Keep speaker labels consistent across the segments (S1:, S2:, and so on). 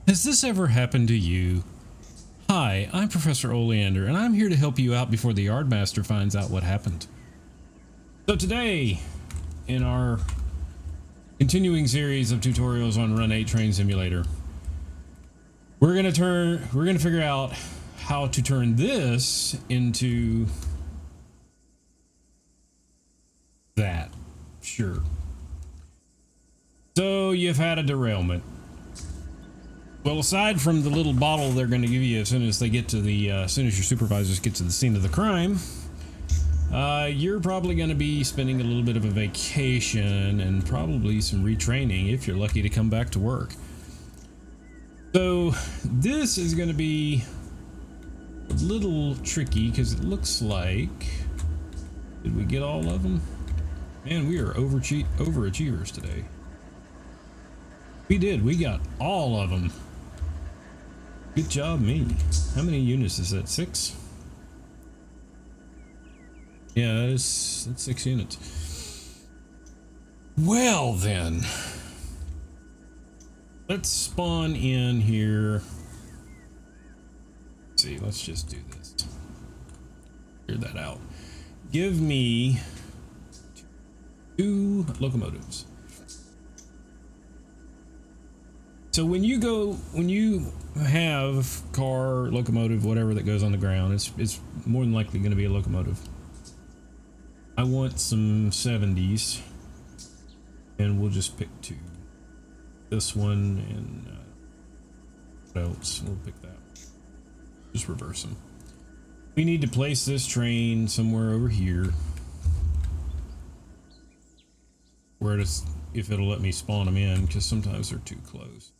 S1: Has this ever happened to you? Hi, I'm Professor Oleander, and I'm here to help you out before the Yardmaster finds out what happened. So today, in our continuing series of tutorials on Run 8 Train Simulator, we're gonna figure out how to turn this into that. Sure. So you've had a derailment. Well, aside from the little bottle they're going to give you as soon as they get to the, as soon as your supervisors get to the scene of the crime, you're probably going to be spending a little bit of a vacation and probably some retraining if you're lucky to come back to work. So this is going to be a little tricky because it looks like, did we get all of them? Man, we are overachievers today. We did. We got all of them. Good job, me. How many units is that? 6? Yeah, that's 6 units. Well, then. Let's spawn in here. Let's see, let's just do this. Figure that out. Give me 2 locomotives. So when you have car, locomotive, whatever that goes on the ground, it's more than likely going to be a locomotive. I want some 70s, and we'll just pick 2. This one and what else? We'll pick that. Just reverse them. We need to place this train somewhere over here, where it's, if it'll let me spawn them in, because sometimes they're too close.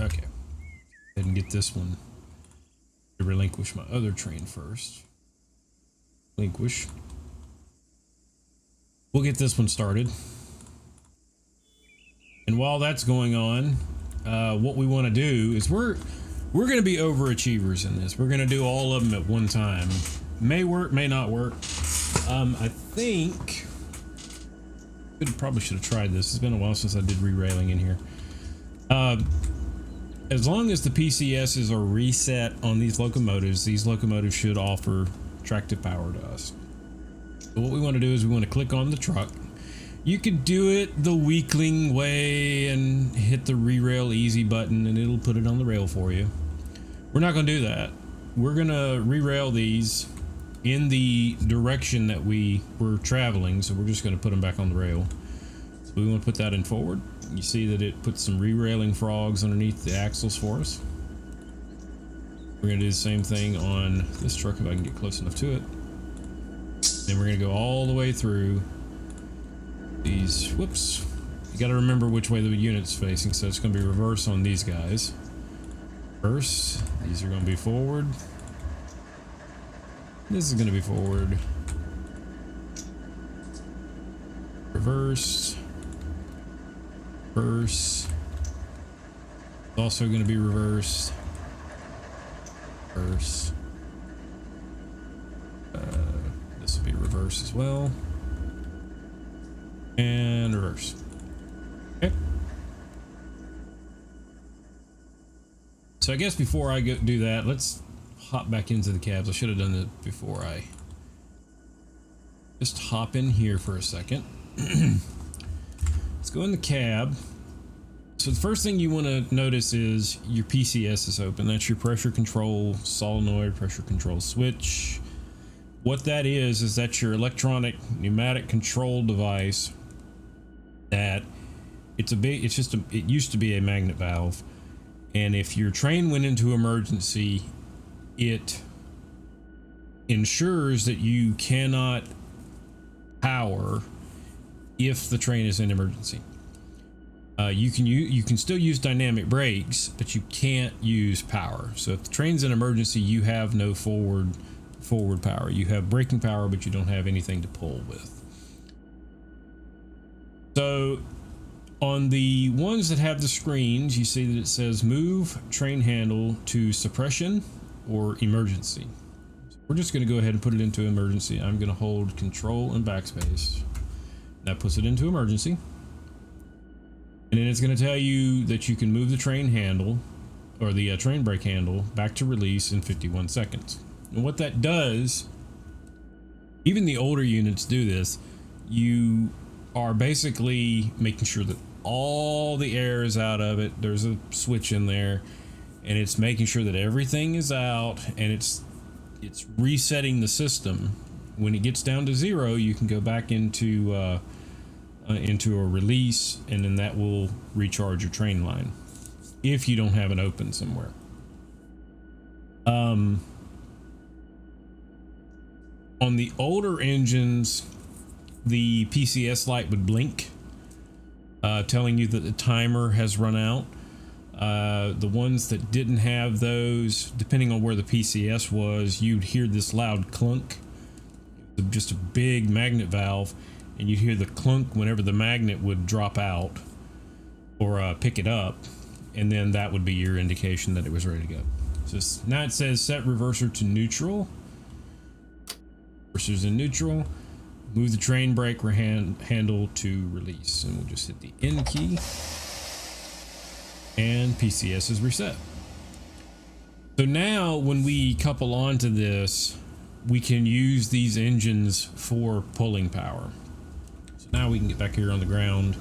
S1: Okay, go ahead and get this one to relinquish my other train first. Relinquish. We'll get this one started. And while that's going on, what we want to do is we're going to be overachievers in this. We're going to do all of them at one time. May work, may not work. I think probably should have tried this. It's been a while since I did re-railing in here. As long as the PCSs are reset on these locomotives should offer tractive power to us. So what we want to do is we want to click on the truck. You could do it the weakling way and hit the re-rail easy button and it'll put it on the rail for you. We're not going to do that. We're going to re-rail these in the direction that we were traveling, so we're just going to put them back on the rail. So we want to put that in forward. You see that it puts some re-railing frogs underneath the axles for us. We're going to do the same thing on this truck if I can get close enough to it. Then we're going to go all the way through these. Whoops. You got to remember which way the unit's facing, so it's going to be reverse on these guys. Reverse. These are going to be forward. This is going to be forward. Reverse. Reverse. It's also going to be reversed. Reverse. This will be reverse as well. And reverse. Okay. So I guess before I do that, let's hop back into the cabs. I should have done it before I just hop in here for a second. Let's go in the cab. So the first thing you want to notice is your PCS is open. That's your pressure control solenoid, pressure control switch. What that is that's your electronic pneumatic control device. That it used to be a magnet valve, and if your train went into emergency, it ensures that you cannot power if the train is in emergency. You can still use dynamic brakes, but you can't use power. So if the train's in emergency, you have no forward power. You have braking power, but you don't have anything to pull with. So on the ones that have the screens, you see that it says move train handle to suppression or emergency. So we're just going to go ahead and put it into emergency. I'm going to hold control and backspace. That puts it into emergency. And then it's going to tell you that you can move the train handle, or the train brake handle, back to release in 51 seconds. And what that does, even the older units do this, you are basically making sure that all the air is out of it. There's a switch in there, and it's making sure that everything is out, and it's resetting the system. When it gets down to 0, you can go back into a release, and then that will recharge your train line if you don't have it open somewhere. On the older engines, the PCS light would blink, telling you that the timer has run out. The ones that didn't have those, depending on where the PCS was, you'd hear this loud clunk, just a big magnet valve, and you'd hear the clunk whenever the magnet would drop out or pick it up, and then that would be your indication that it was ready to go. So now it says set reverser to neutral. Reverser's in neutral. Move the train brake handle to release, and we'll just hit the N key, and PCS is reset. So now when we couple onto this, we can use these engines for pulling power. So now we can get back here on the ground.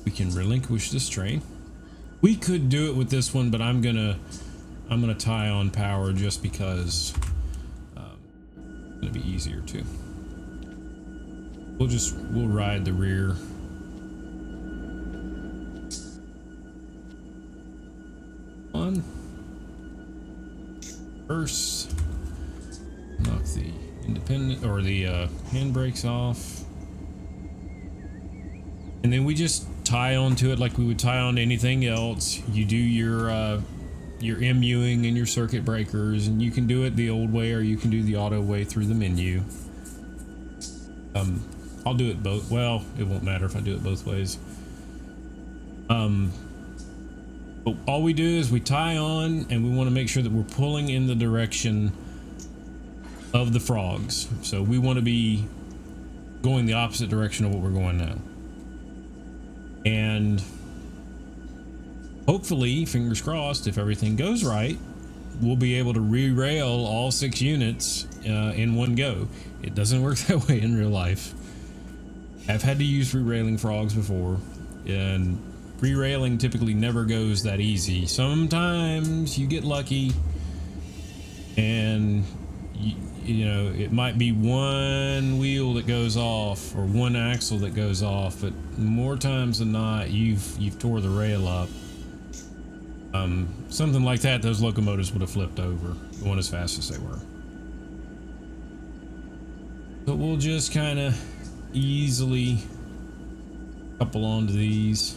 S1: We can relinquish this train. We could do it with this one, but I'm gonna tie on power just because it's gonna be easier too. We'll ride the rear. On. First, knock the independent or the handbrakes off, and then we just tie onto it like we would tie on anything else. You do your MUing and your circuit breakers, and you can do it the old way or you can do the auto way through the menu. I'll do it both. Well, it won't matter if I do it both ways. But all we do is we tie on, and we want to make sure that we're pulling in the direction of the frogs. So we want to be going the opposite direction of what we're going now. And hopefully, fingers crossed, if everything goes right, we'll be able to re-rail all 6 units in one go. It doesn't work that way in real life. I've had to use re-railing frogs before, and re-railing typically never goes that easy. Sometimes you get lucky, and you know, it might be one wheel that goes off or one axle that goes off, but more times than not, you've tore the rail up. Something like that, those locomotives would have flipped over, going as fast as they were. But we'll just kind of easily couple onto these.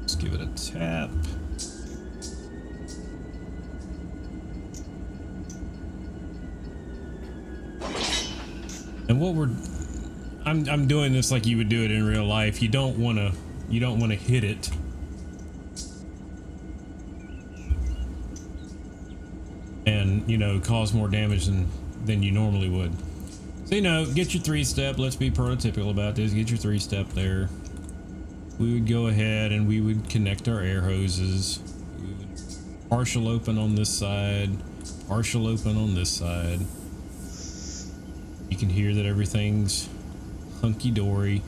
S1: Let's give it a tap. And what I'm doing this like you would do it in real life. You don't want to hit it. And, you know, cause more damage than you normally would. So, you know, get your 3-step. Let's be prototypical about this. Get your 3-step there. We would go ahead and we would connect our air hoses. We would partial open on this side, partial open on this side. You can hear that everything's hunky-dory.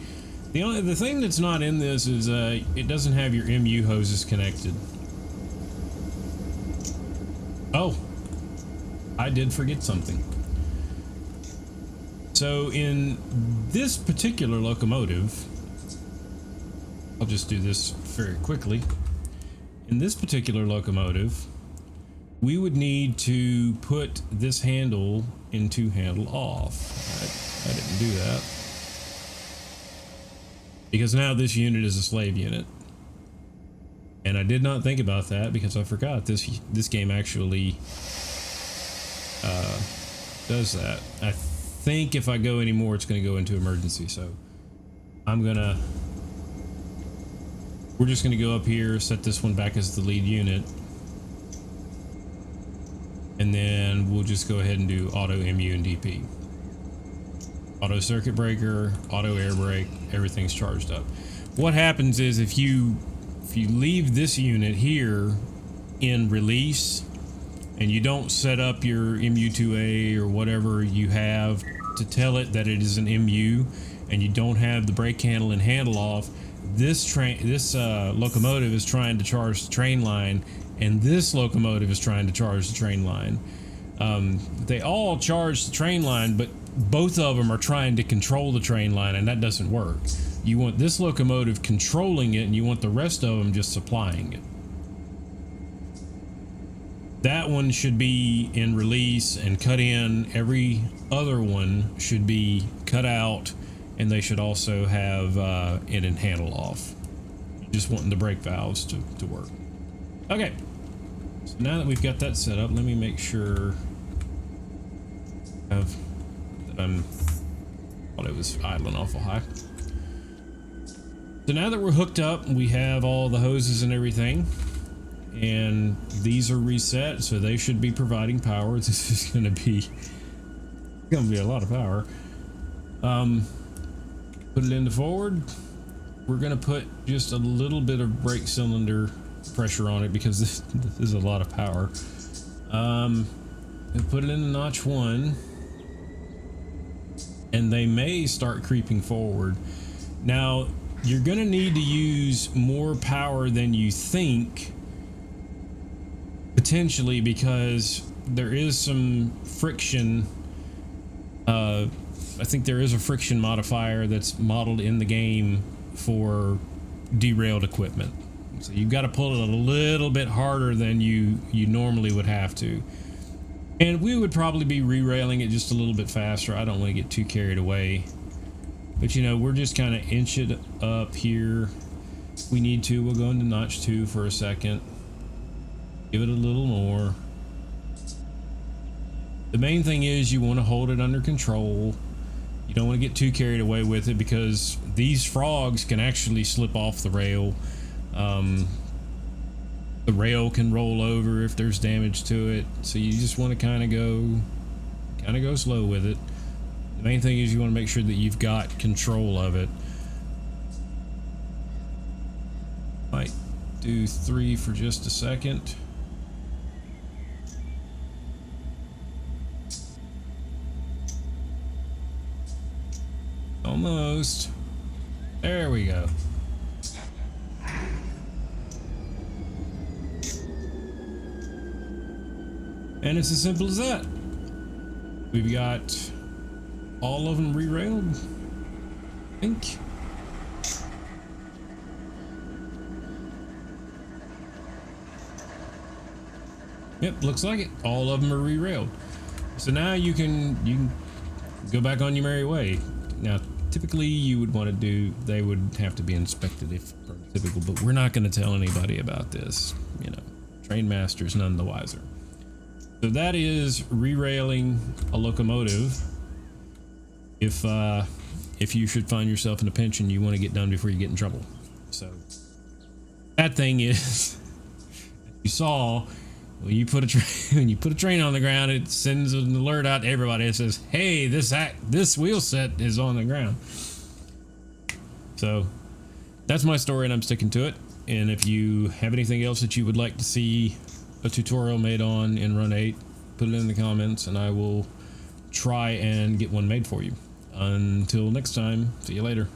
S1: The thing that's not in this is it doesn't have your MU hoses connected. Oh, I did forget something. So in this particular locomotive, I'll just do this very quickly. In this particular locomotive, we would need to put this handle into handle off. I didn't do that, because now this unit is a slave unit, and I did not think about that because I forgot this game actually does that. I think if I go anymore, it's going to go into emergency. So we're just going to go up here, set this one back as the lead unit. And then we'll just go ahead and do auto MU and DP. Auto circuit breaker, auto air brake, everything's charged up. What happens is if you leave this unit here in release and you don't set up your MU2A or whatever you have to tell it that it is an MU, and you don't have the brake handle and handle off, this locomotive is trying to charge the train line, and this locomotive is trying to charge the train line. They all charge the train line, but both of them are trying to control the train line, and that doesn't work. You want this locomotive controlling it, and you want the rest of them just supplying it. That one should be in release and cut in. Every other one should be cut out, and they should also have it in handle off. You're just wanting the brake valves to work. Okay, so now that we've got that set up, let me make sure that thought it was idling awful high. So now that we're hooked up, we have all the hoses and everything, and these are reset, so they should be providing power. This is going to be a lot of power. Put it into forward. We're going to put just a little bit of brake cylinder pressure on it because this is a lot of power. And put it into notch 1, and they may start creeping forward. Now you're going to need to use more power than you think, potentially, because there is some friction. I think there is a friction modifier that's modeled in the game for derailed equipment. So you've got to pull it a little bit harder than you normally would have to. And we would probably be re-railing it just a little bit faster. I don't want to get too carried away. But you know, we're just kind of inch it up here. If we need to, we'll go into notch 2 for a second. Give it a little more. The main thing is you want to hold it under control. You don't want to get too carried away with it because these frogs can actually slip off the rail. The rail can roll over if there's damage to it. So you just want to kind of go slow with it. The main thing is you want to make sure that you've got control of it. Might do 3 for just a second. Almost. There we go. And it's as simple as that. We've got all of them re-railed, I think. Yep, looks like it. All of them are re-railed. So now you can go back on your merry way. Now, typically you would want to they would have to be inspected if typical, but we're not going to tell anybody about this. You know, train master's none the wiser. So that is re-railing a locomotive. If you should find yourself in a pinch and you want to get done before you get in trouble. So that thing is, you saw, when you put a train on the ground, it sends an alert out to everybody. It says, "Hey, this wheel set is on the ground." So that's my story, and I'm sticking to it. And if you have anything else that you would like to see a tutorial made on in Run 8, put it in the comments, and I will try and get one made for you. Until next time, see you later.